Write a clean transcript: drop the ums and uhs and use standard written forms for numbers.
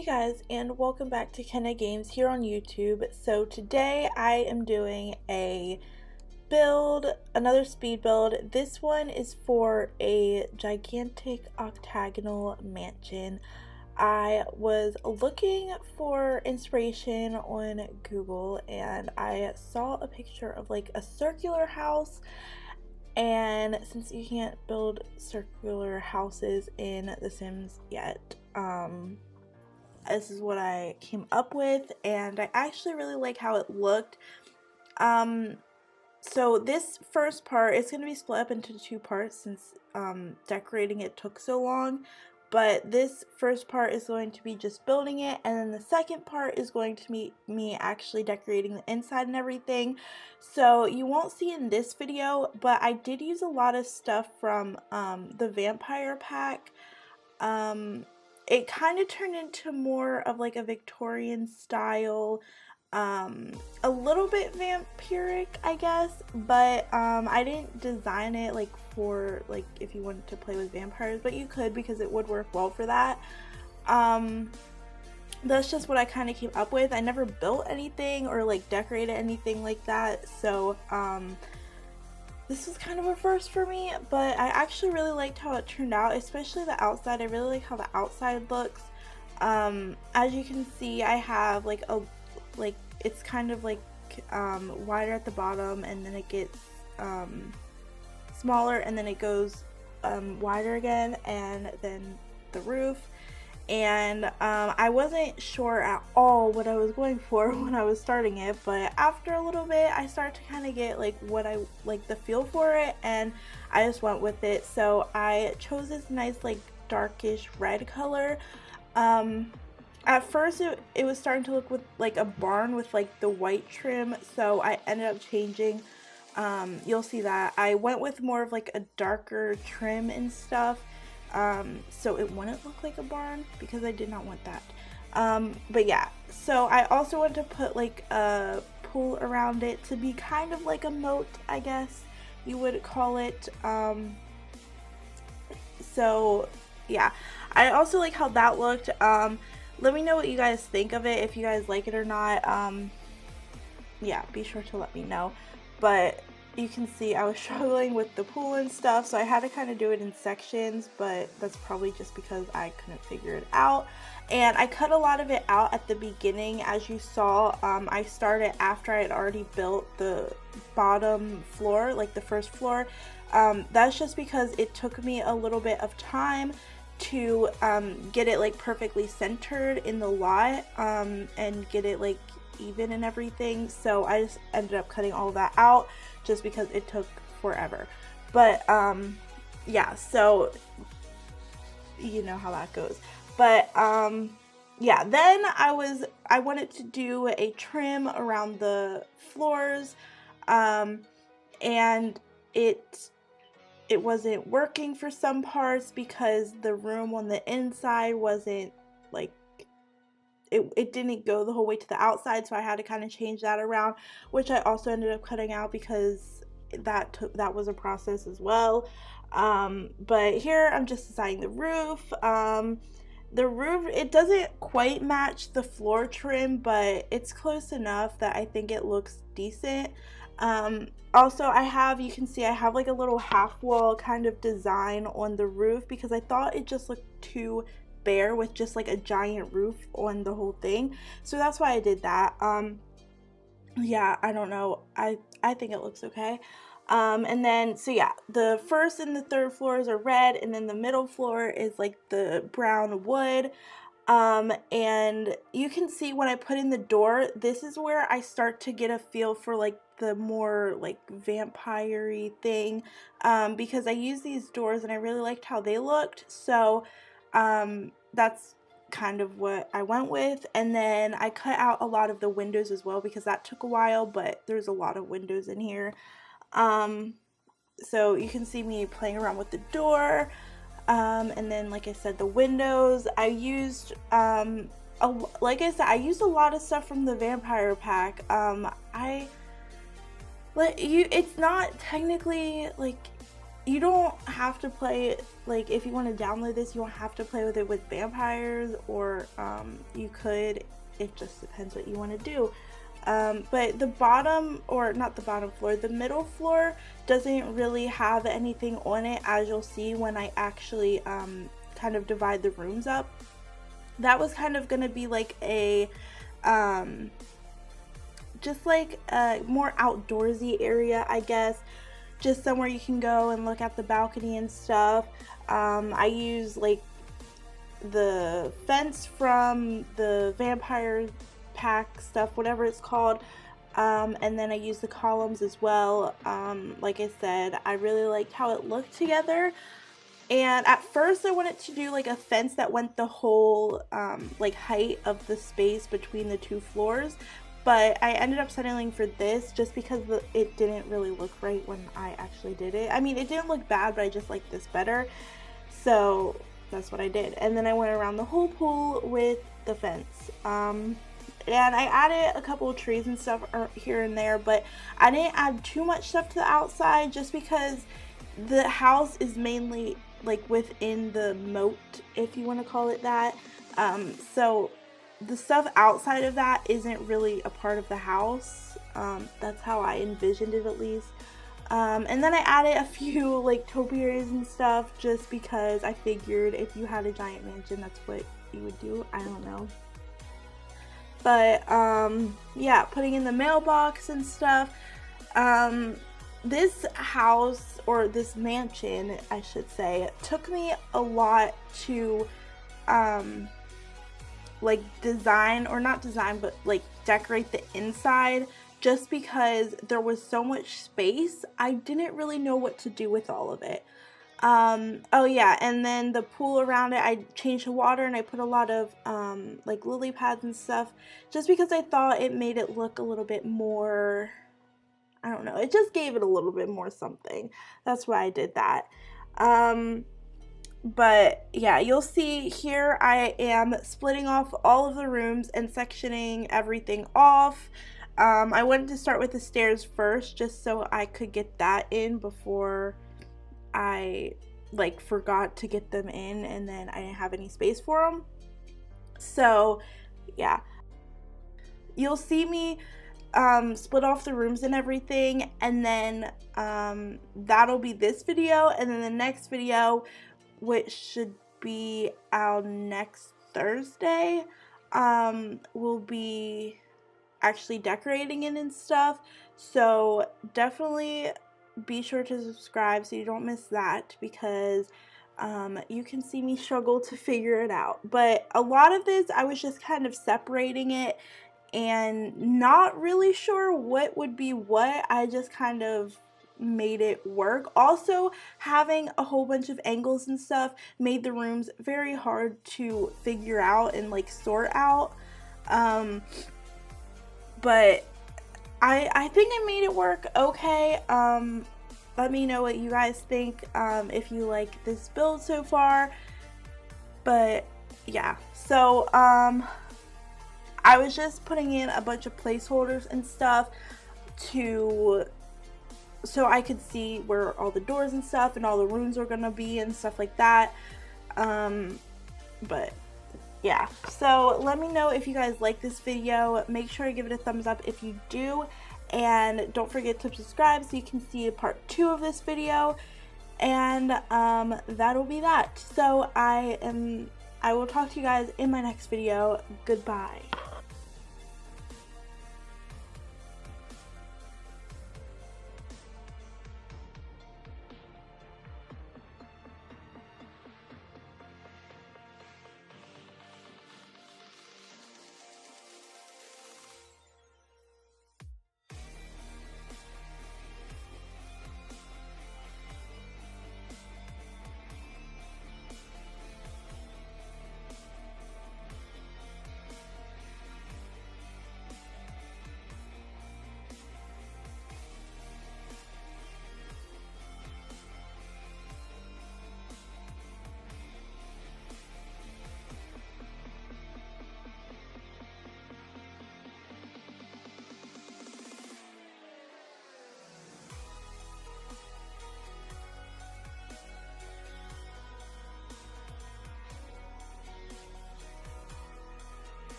Hey guys, and welcome back to Kenna Games here on YouTube. So today I am doing a build, another speed build. This one is for a gigantic octagonal mansion. I was looking for inspiration on Google and I saw a picture of like a circular house, and since you can't build circular houses in The Sims yet, this is what I came up with, and I actually really like how it looked. So this first part is going to be split up into two parts since decorating it took so long, but this first part is going to be just building it, and then the second part is going to be me actually decorating the inside and everything. So you won't see in this video, but I did use a lot of stuff from the vampire pack. It kind of turned into more of like a Victorian style, a little bit vampiric, I guess, but I didn't design it like for like if you wanted to play with vampires, but you could because it would work well for that. That's just what I kind of came up with. I never built anything or like decorated anything like that, so this is kind of a first for me, but I actually really liked how it turned out, especially the outside. I really like how the outside looks. As you can see, I have like it's kind of like wider at the bottom, and then it gets smaller, and then it goes wider again, and then the roof. And I wasn't sure at all what I was going for when I was starting it, but after a little bit I started to kind of get like what I like, the feel for it, and I just went with it. So I chose this nice like darkish red color. At first it was starting to look with like a barn with like the white trim, so I ended up changing. You'll see that I went with more of like a darker trim and stuff, so it wouldn't look like a barn because I did not want that. But yeah, so I also wanted to put like a pool around it to be kind of like a moat, I guess you would call it. So yeah, I also like how that looked. Let me know what you guys think of it, if you guys like it or not. Yeah, be sure to let me know. But you can see I was struggling with the pool and stuff, so I had to kind of do it in sections, but that's probably just because I couldn't figure it out. And I cut a lot of it out at the beginning. As you saw, I started after I had already built the bottom floor, like the first floor. That's just because it took me a little bit of time to get it like perfectly centered in the lot, and get it like even and everything. So I just ended up cutting all of that out just because it took forever. But yeah, so you know how that goes. But yeah, then I wanted to do a trim around the floors, and it wasn't working for some parts because the room on the inside wasn't like, it didn't go the whole way to the outside, so I had to kind of change that around, which I also ended up cutting out because that was a process as well. But here I'm just designing the roof. The roof, it doesn't quite match the floor trim, but it's close enough that I think it looks decent. Also, you can see I have like a little half wall kind of design on the roof because I thought it just looked too bare with just like a giant roof on the whole thing, so that's why I did that. Yeah, I don't know, I think it looks okay. And then, so yeah, the first and the third floors are red, and then the middle floor is like the brown wood. And you can see when I put in the door, this is where I start to get a feel for like the more like vampire-y thing, because I use these doors and I really liked how they looked. So that's kind of what I went with. And then I cut out a lot of the windows as well because that took a while, but there's a lot of windows in here. So you can see me playing around with the door. And then, like I said, the windows, I used, like I said, I used a lot of stuff from the vampire pack. It's not technically like you don't have to play, like, if you want to download this, you don't have to play with it with vampires, or you could. It just depends what you want to do. But the bottom, or not the bottom floor, the middle floor doesn't really have anything on it, as you'll see when I actually kind of divide the rooms up. That was kind of going to be like a just like a more outdoorsy area, I guess. Just somewhere you can go and look at the balcony and stuff. I use like the fence from the vampire pack stuff, whatever it's called, and then I use the columns as well. Like I said, I really liked how it looked together, and at first I wanted to do like a fence that went the whole like height of the space between the two floors, but I ended up settling for this just because it didn't really look right when I actually did it. I mean, it didn't look bad, but I just liked this better, so that's what I did. And then I went around the whole pool with the fence. And I added a couple of trees and stuff here and there, but I didn't add too much stuff to the outside just because the house is mainly like within the moat, if you want to call it that. So the stuff outside of that isn't really a part of the house. That's how I envisioned it, at least. And then I added a few like topiaries and stuff just because I figured if you had a giant mansion, that's what you would do. I don't know. But yeah, putting in the mailbox and stuff. This house, or this mansion I should say, took me a lot to like design, or not design, but like decorate the inside, just because there was so much space. I didn't really know what to do with all of it. Oh yeah, and then the pool around it, I changed the water and I put a lot of like lily pads and stuff, just because I thought it made it look a little bit more, I don't know, it just gave it a little bit more something. That's why I did that. But yeah, you'll see here I am splitting off all of the rooms and sectioning everything off. I wanted to start with the stairs first just so I could get that in before I like forgot to get them in and then I didn't have any space for them. So yeah, you'll see me split off the rooms and everything, and then that'll be this video, and then the next video, which should be out next Thursday, will be actually decorating it and stuff. So definitely be sure to subscribe so you don't miss that, because you can see me struggle to figure it out. But a lot of this I was just kind of separating it and not really sure what would be what. I just kind of made it work. Also, having a whole bunch of angles and stuff made the rooms very hard to figure out and like sort out. But I think I made it work okay. Let me know what you guys think, if you like this build so far. But yeah, so I was just putting in a bunch of placeholders and stuff so I could see where all the doors and stuff and all the rooms were gonna be and stuff like that. But yeah, so let me know if you guys like this video. Make sure to give it a thumbs up if you do, and don't forget to subscribe so you can see part 2 of this video. And that'll be that. So I will talk to you guys in my next video. Goodbye.